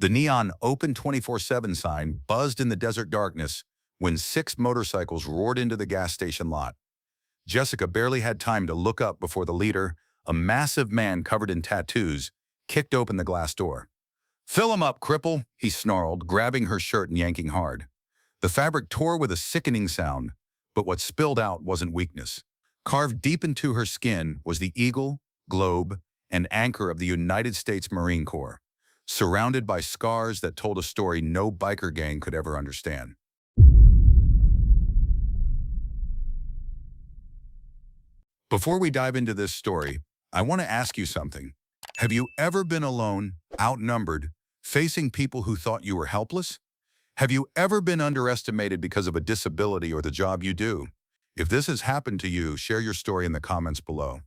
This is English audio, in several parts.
The neon "Open 24/7" sign buzzed in the desert darkness when 6 motorcycles roared into the gas station lot. Jessica barely had time to look up before the leader, a massive man covered in tattoos, kicked open the glass door. "Fill 'em up, Cripple," he snarled, grabbing her shirt and yanking hard. The fabric tore with a sickening sound, but what spilled out wasn't weakness. Carved deep into her skin was the eagle, globe, and anchor of the United States Marine Corps, surrounded by scars that told a story no biker gang could ever understand. Before we dive into this story, I want to ask you something. Have you ever been alone, outnumbered, facing people who thought you were helpless? Have you ever been underestimated because of a disability or the job you do? If this has happened to you, share your story in the comments below.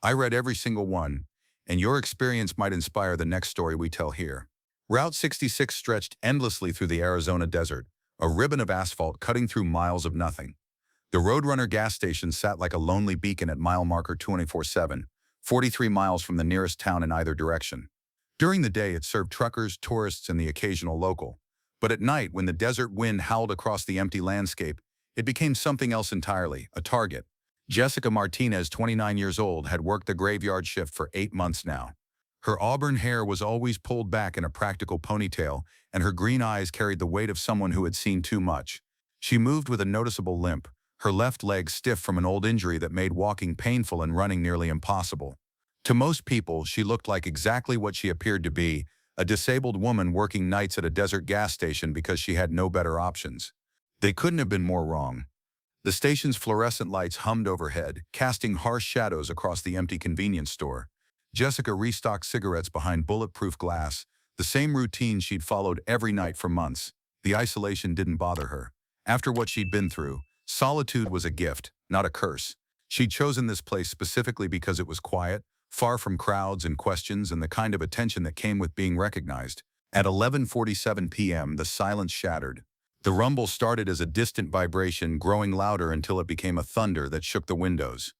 I read every single one, and your experience might inspire the next story we tell here. Route 66 stretched endlessly through the Arizona desert, a ribbon of asphalt cutting through miles of nothing. The Roadrunner gas station sat like a lonely beacon at mile marker 24/7, 43 miles from the nearest town in either direction. During the day, it served truckers, tourists, and the occasional local. But at night, when the desert wind howled across the empty landscape, it became something else entirely, a target. Jessica Martinez, 29 years old, had worked the graveyard shift for 8 months now. Her auburn hair was always pulled back in a practical ponytail, and her green eyes carried the weight of someone who had seen too much. She moved with a noticeable limp, her left leg stiff from an old injury that made walking painful and running nearly impossible. To most people, she looked like exactly what she appeared to be, a disabled woman working nights at a desert gas station because she had no better options. They couldn't have been more wrong. The station's fluorescent lights hummed overhead, casting harsh shadows across the empty convenience store. Jessica restocked cigarettes behind bulletproof glass, the same routine she'd followed every night for months. The isolation didn't bother her. After what she'd been through, solitude was a gift, not a curse. She'd chosen this place specifically because it was quiet, far from crowds and questions and the kind of attention that came with being recognized. At 11:47 p.m., the silence shattered. The rumble started as a distant vibration, growing louder until it became a thunder that shook the windows.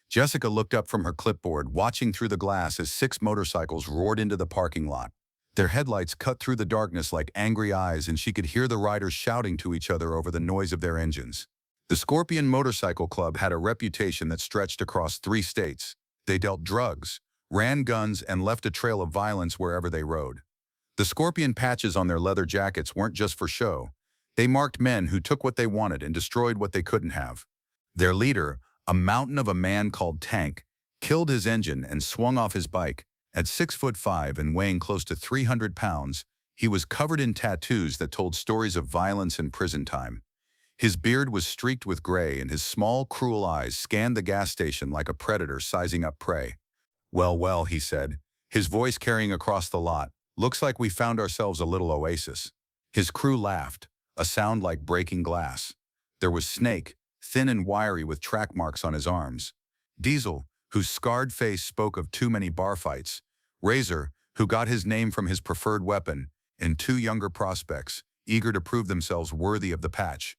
Jessica looked up from her clipboard, watching through the glass as 6 motorcycles roared into the parking lot. Their headlights cut through the darkness like angry eyes, and she could hear the riders shouting to each other over the noise of their engines. The Scorpion Motorcycle Club had a reputation that stretched across 3 states. They dealt drugs, ran guns, and left a trail of violence wherever they rode. The scorpion patches on their leather jackets weren't just for show. They marked men who took what they wanted and destroyed what they couldn't have. Their leader, a mountain of a man called Tank, killed his engine and swung off his bike. At 6'5" and weighing close to 300 pounds, he was covered in tattoos that told stories of violence and prison time. His beard was streaked with gray, and his small, cruel eyes scanned the gas station like a predator sizing up prey. "Well, well," he said, his voice carrying across the lot, "looks like we found ourselves a little oasis." His crew laughed, a sound like breaking glass. There was Snake, thin and wiry with track marks on his arms. Diesel, whose scarred face spoke of too many bar fights. Razor, who got his name from his preferred weapon, and 2 younger prospects, eager to prove themselves worthy of the patch.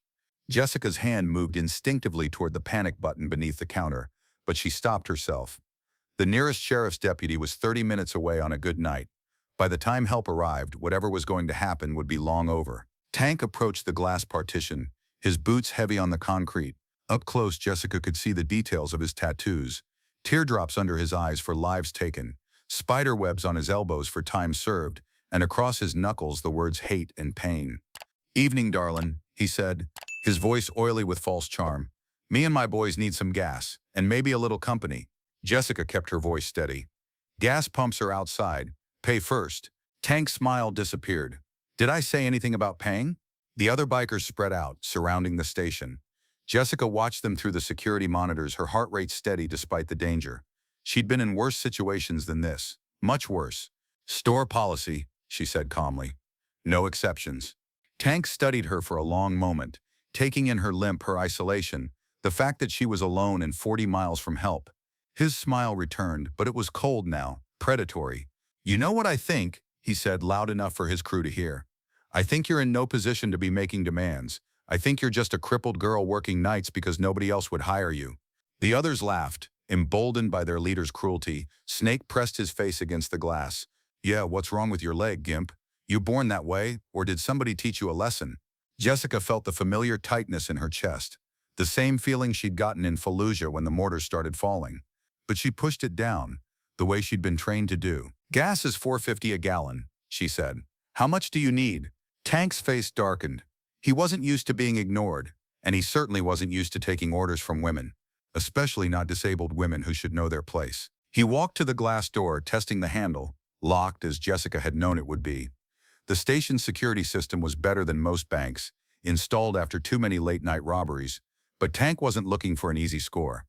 Jessica's hand moved instinctively toward the panic button beneath the counter, but she stopped herself. The nearest sheriff's deputy was 30 minutes away on a good night. By the time help arrived, whatever was going to happen would be long over. Tank approached the glass partition, his boots heavy on the concrete. Up close, Jessica could see the details of his tattoos. Teardrops under his eyes for lives taken, spider webs on his elbows for time served, and across his knuckles the words hate and pain. "Evening, darlin'," he said, his voice oily with false charm. "Me and my boys need some gas, and maybe a little company." Jessica kept her voice steady. "Gas pumps are outside. Pay first." Tank's smile disappeared. "Did I say anything about paying?" The other bikers spread out, surrounding the station. Jessica watched them through the security monitors, her heart rate steady despite the danger. She'd been in worse situations than this, much worse. "Store policy," she said calmly. "No exceptions." Tank studied her for a long moment, taking in her limp, her isolation, the fact that she was alone and 40 miles from help. His smile returned, but it was cold now, predatory. "You know what I think?" he said, loud enough for his crew to hear. "I think you're in no position to be making demands. I think you're just a crippled girl working nights because nobody else would hire you." The others laughed, emboldened by their leader's cruelty. Snake pressed his face against the glass. "Yeah, what's wrong with your leg, Gimp? You born that way, or did somebody teach you a lesson? Jessica felt the familiar tightness in her chest, the same feeling she'd gotten in Fallujah when the mortars started falling. But she pushed it down, the way she'd been trained to do. Gas is $4.50 a gallon, she said. How much do you need? Tank's face darkened. He wasn't used to being ignored, and he certainly wasn't used to taking orders from women, especially not disabled women who should know their place. He walked to the glass door, testing the handle, locked as Jessica had known it would be. The station's security system was better than most banks, installed after too many late-night robberies, but Tank wasn't looking for an easy score.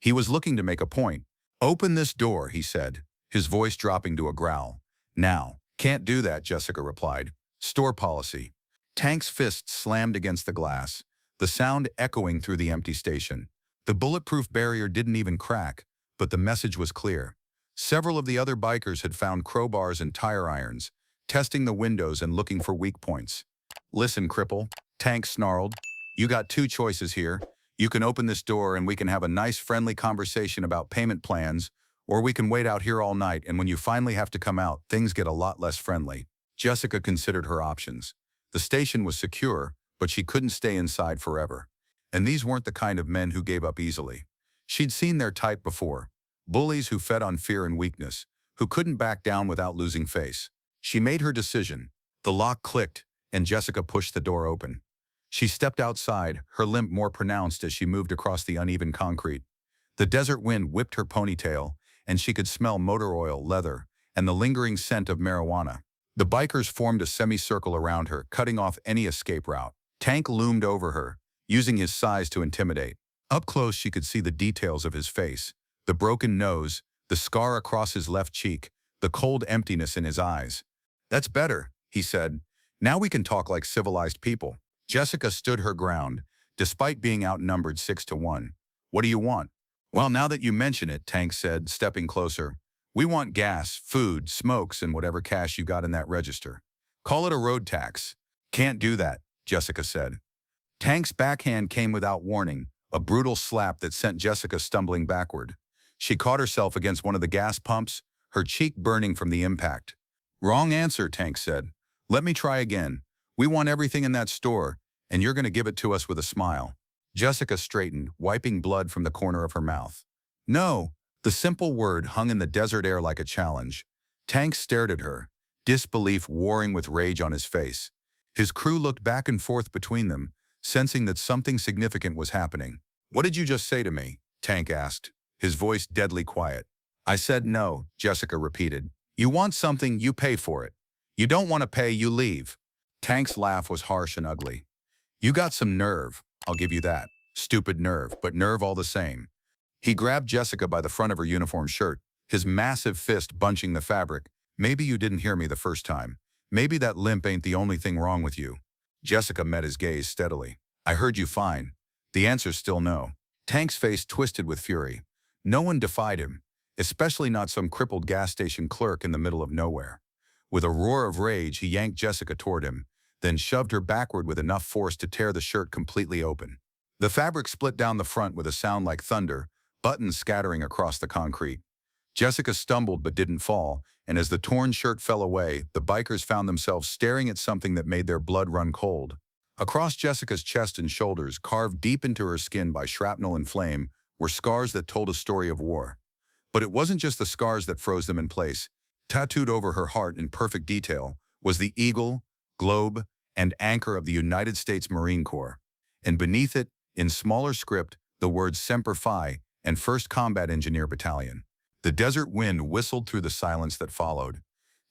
He was looking to make a point. Open this door, he said, his voice dropping to a growl. Now. Can't do that, Jessica replied. Store policy. Tank's fist slammed against the glass, the sound echoing through the empty station. The bulletproof barrier didn't even crack, but the message was clear. Several of the other bikers had found crowbars and tire irons, testing the windows and looking for weak points. Listen, Cripple, Tank snarled. You got two choices here. You can open this door and we can have a nice friendly conversation about payment plans, or we can wait out here all night and when you finally have to come out, things get a lot less friendly. Jessica considered her options. The station was secure, but she couldn't stay inside forever. And these weren't the kind of men who gave up easily. She'd seen their type before. Bullies who fed on fear and weakness, who couldn't back down without losing face. She made her decision. The lock clicked, and Jessica pushed the door open. She stepped outside, her limp more pronounced as she moved across the uneven concrete. The desert wind whipped her ponytail, and she could smell motor oil, leather, and the lingering scent of marijuana. The bikers formed a semicircle around her, cutting off any escape route. Tank loomed over her, using his size to intimidate. Up close, she could see the details of his face. The broken nose, the scar across his left cheek, the cold emptiness in his eyes. That's better, he said. Now we can talk like civilized people. Jessica stood her ground, despite being outnumbered 6-1. What do you want? Well, now that you mention it, Tank said, stepping closer. We want gas, food, smokes, and whatever cash you got in that register. Call it a road tax. Can't do that, Jessica said. Tank's backhand came without warning, a brutal slap that sent Jessica stumbling backward. She caught herself against one of the gas pumps, her cheek burning from the impact. Wrong answer, Tank said. Let me try again. We want everything in that store, and you're going to give it to us with a smile. Jessica straightened, wiping blood from the corner of her mouth. No, the simple word hung in the desert air like a challenge. Tank stared at her, disbelief warring with rage on his face. His crew looked back and forth between them, sensing that something significant was happening. What did you just say to me? Tank asked, his voice deadly quiet. I said no, Jessica repeated. You want something, you pay for it. You don't want to pay, you leave. Tank's laugh was harsh and ugly. You got some nerve, I'll give you that. Stupid nerve, but nerve all the same. He grabbed Jessica by the front of her uniform shirt, his massive fist bunching the fabric. Maybe you didn't hear me the first time. Maybe that limp ain't the only thing wrong with you. Jessica met his gaze steadily. I heard you fine. The answer's still no. Tank's face twisted with fury. No one defied him, especially not some crippled gas station clerk in the middle of nowhere. With a roar of rage, he yanked Jessica toward him, then shoved her backward with enough force to tear the shirt completely open. The fabric split down the front with a sound like thunder, buttons scattering across the concrete. Jessica stumbled but didn't fall, and as the torn shirt fell away, the bikers found themselves staring at something that made their blood run cold. Across Jessica's chest and shoulders, carved deep into her skin by shrapnel and flame, were scars that told a story of war. But it wasn't just the scars that froze them in place. Tattooed over her heart in perfect detail was the eagle, globe, and anchor of the United States Marine Corps. And beneath it, in smaller script, the words Semper Fi and 1st Combat Engineer Battalion. The desert wind whistled through the silence that followed.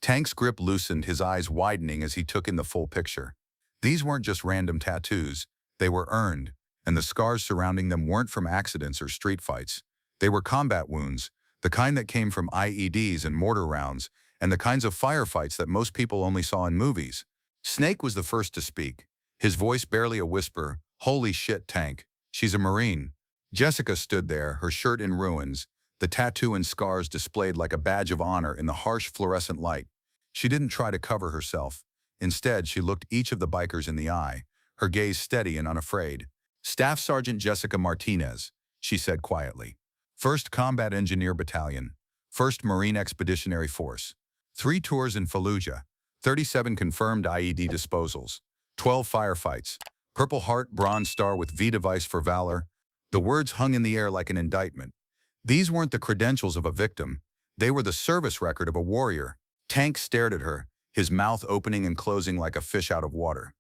Tank's grip loosened, his eyes widening as he took in the full picture. These weren't just random tattoos, they were earned, and the scars surrounding them weren't from accidents or street fights. They were combat wounds, the kind that came from IEDs and mortar rounds, and the kinds of firefights that most people only saw in movies. Snake was the first to speak, his voice barely a whisper. Holy shit, Tank. She's a Marine. Jessica stood there, her shirt in ruins, the tattoo and scars displayed like a badge of honor in the harsh fluorescent light. She didn't try to cover herself. Instead, she looked each of the bikers in the eye, her gaze steady and unafraid. Staff Sergeant Jessica Martinez, she said quietly. 1st Combat Engineer Battalion, 1st Marine Expeditionary Force. 3 tours in Fallujah, 37 confirmed IED disposals, 12 firefights, Purple Heart Bronze Star with V device for valor. The words hung in the air like an indictment. These weren't the credentials of a victim. They were the service record of a warrior. Tank stared at her, his mouth opening and closing like a fish out of water.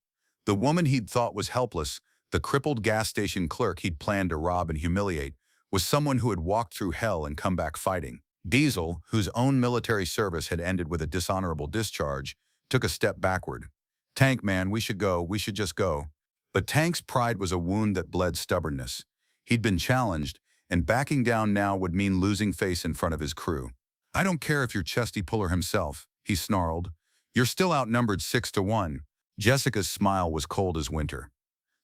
The woman he'd thought was helpless, the crippled gas station clerk he'd planned to rob and humiliate, was someone who had walked through hell and come back fighting. Diesel, whose own military service had ended with a dishonorable discharge, took a step backward. "Tank, man, we should just go." But Tank's pride was a wound that bled stubbornness. He'd been challenged, and backing down now would mean losing face in front of his crew. "I don't care if you're Chesty Puller himself," he snarled. "You're still outnumbered 6-1. Jessica's smile was cold as winter.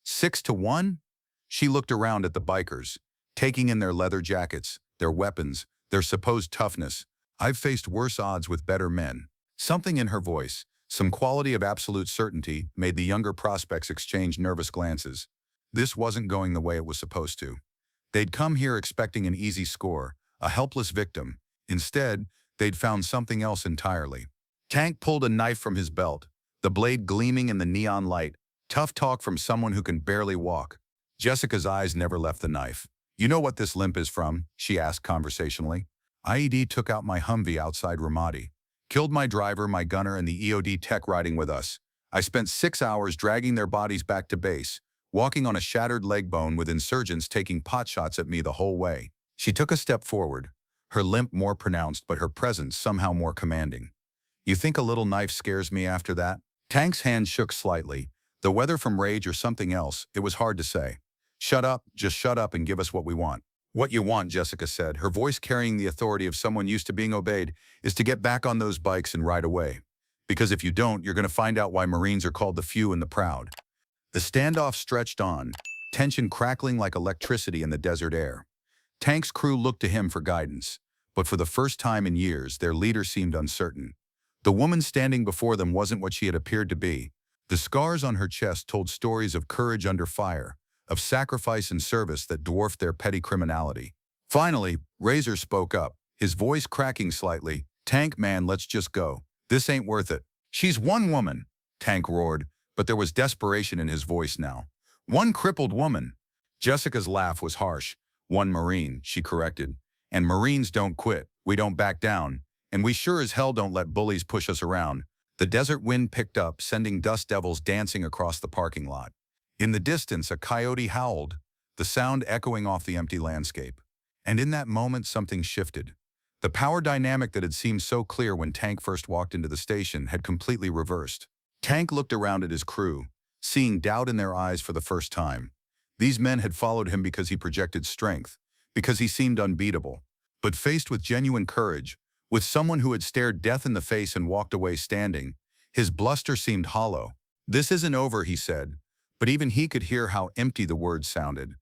6-1? She looked around at the bikers, taking in their leather jackets, their weapons, their supposed toughness. "I've faced worse odds with better men." Something in her voice, some quality of absolute certainty, made the younger prospects exchange nervous glances. This wasn't going the way it was supposed to. They'd come here expecting an easy score, a helpless victim. Instead, they'd found something else entirely. Tank pulled a knife from his belt, the blade gleaming in the neon light. Tough talk from someone who can barely walk. Jessica's eyes never left the knife. "You know what this limp is from?" she asked conversationally. "IED took out my Humvee outside Ramadi. Killed my driver, my gunner, and the EOD tech riding with us. I spent 6 hours dragging their bodies back to base, walking on a shattered leg bone with insurgents taking potshots at me the whole way." She took a step forward, her limp more pronounced but her presence somehow more commanding. "You think a little knife scares me after that?" Tank's hand shook slightly. The weather from rage or something else, it was hard to say. "Shut up, just shut up and give us what we want." "What you want," Jessica said, her voice carrying the authority of someone used to being obeyed, "is to get back on those bikes and ride away. Because if you don't, you're going to find out why Marines are called the few and the proud." The standoff stretched on, tension crackling like electricity in the desert air. Tank's crew looked to him for guidance, but for the first time in years, their leader seemed uncertain. The woman standing before them wasn't what she had appeared to be. The scars on her chest told stories of courage under fire, of sacrifice and service that dwarfed their petty criminality. Finally, Razor spoke up, his voice cracking slightly. "Tank, man, let's just go. This ain't worth it." "She's one woman," Tank roared, but there was desperation in his voice now. "One crippled woman." Jessica's laugh was harsh. "One Marine," she corrected. "And Marines don't quit, we don't back down, and we sure as hell don't let bullies push us around." The desert wind picked up, sending dust devils dancing across the parking lot. In the distance, a coyote howled, the sound echoing off the empty landscape. And in that moment, something shifted. The power dynamic that had seemed so clear when Tank first walked into the station had completely reversed. Tank looked around at his crew, seeing doubt in their eyes for the first time. These men had followed him because he projected strength, because he seemed unbeatable. But faced with genuine courage, with someone who had stared death in the face and walked away standing, his bluster seemed hollow. "This isn't over," he said. But even he could hear how empty the words sounded.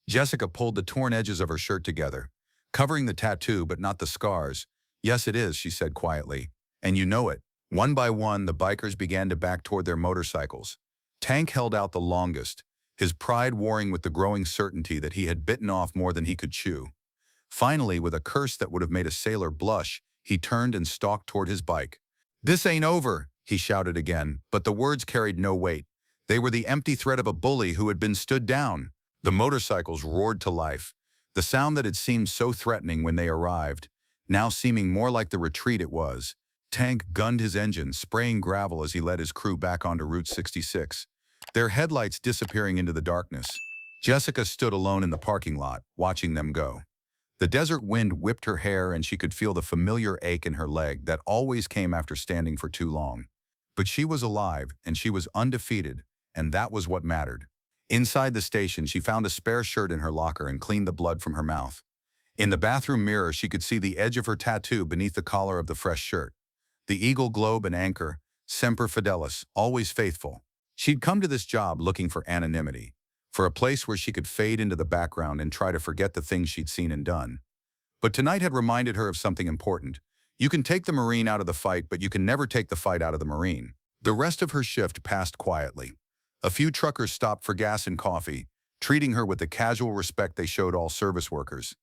Jessica pulled the torn edges of her shirt together, covering the tattoo but not the scars. "Yes, it is," she said quietly. "And you know it." One by one, the bikers began to back toward their motorcycles. Tank held out the longest, his pride warring with the growing certainty that he had bitten off more than he could chew. Finally, with a curse that would have made a sailor blush, he turned and stalked toward his bike. "This ain't over," he shouted again, but the words carried no weight. They were the empty threat of a bully who had been stood down. The motorcycles roared to life. The sound that had seemed so threatening when they arrived, now seeming more like the retreat it was. Tank gunned his engine, spraying gravel as he led his crew back onto Route 66, their headlights disappearing into the darkness. Jessica stood alone in the parking lot, watching them go. The desert wind whipped her hair and she could feel the familiar ache in her leg that always came after standing for too long. But she was alive and she was undefeated, and that was what mattered. Inside the station, she found a spare shirt in her locker and cleaned the blood from her mouth. In the bathroom mirror, she could see the edge of her tattoo beneath the collar of the fresh shirt. The eagle, globe, and anchor, semper fidelis, always faithful. She'd come to this job looking for anonymity, for a place where she could fade into the background and try to forget the things she'd seen and done. But tonight had reminded her of something important. You can take the Marine out of the fight, but you can never take the fight out of the Marine. The rest of her shift passed quietly. A few truckers stopped for gas and coffee, treating her with the casual respect they showed all service workers.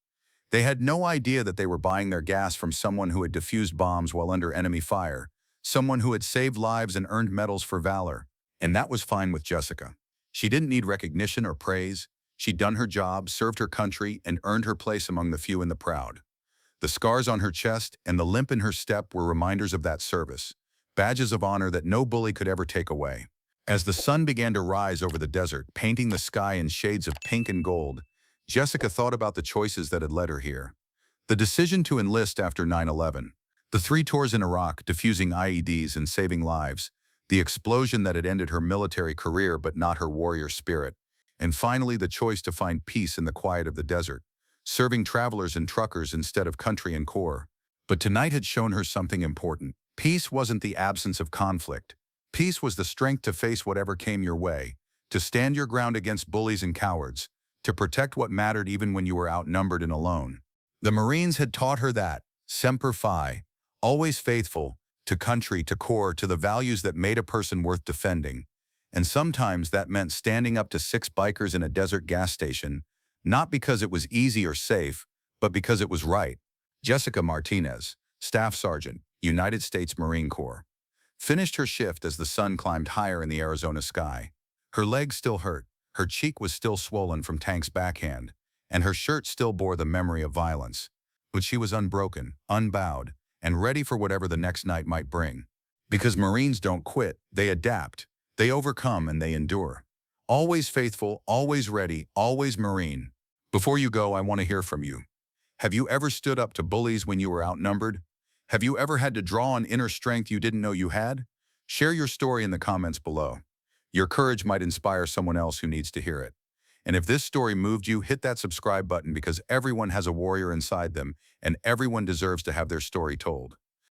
They had no idea that they were buying their gas from someone who had defused bombs while under enemy fire, someone who had saved lives and earned medals for valor. And that was fine with Jessica. She didn't need recognition or praise. She'd done her job, served her country, and earned her place among the few and the proud. The scars on her chest and the limp in her step were reminders of that service, badges of honor that no bully could ever take away. As the sun began to rise over the desert, painting the sky in shades of pink and gold, Jessica thought about the choices that had led her here. The decision to enlist after 9/11, the 3 tours in Iraq defusing IEDs and saving lives, the explosion that had ended her military career but not her warrior spirit, and finally the choice to find peace in the quiet of the desert, serving travelers and truckers instead of country and corps. But tonight had shown her something important. Peace wasn't the absence of conflict. Peace was the strength to face whatever came your way, to stand your ground against bullies and cowards, to protect what mattered even when you were outnumbered and alone. The Marines had taught her that, semper fi, always faithful, to country, to corps, to the values that made a person worth defending. And sometimes that meant standing up to 6 bikers in a desert gas station, not because it was easy or safe, but because it was right. Jessica Martinez, Staff Sergeant, United States Marine Corps, finished her shift as the sun climbed higher in the Arizona sky. Her leg still hurt, her cheek was still swollen from Tank's backhand, and her shirt still bore the memory of violence. But she was unbroken, unbowed, and ready for whatever the next night might bring. Because Marines don't quit, they adapt, they overcome, and they endure. Always faithful, always ready, always Marine. Before you go, I want to hear from you. Have you ever stood up to bullies when you were outnumbered? Have you ever had to draw on inner strength you didn't know you had? Share your story in the comments below. Your courage might inspire someone else who needs to hear it. And if this story moved you, hit that subscribe button because everyone has a warrior inside them and everyone deserves to have their story told.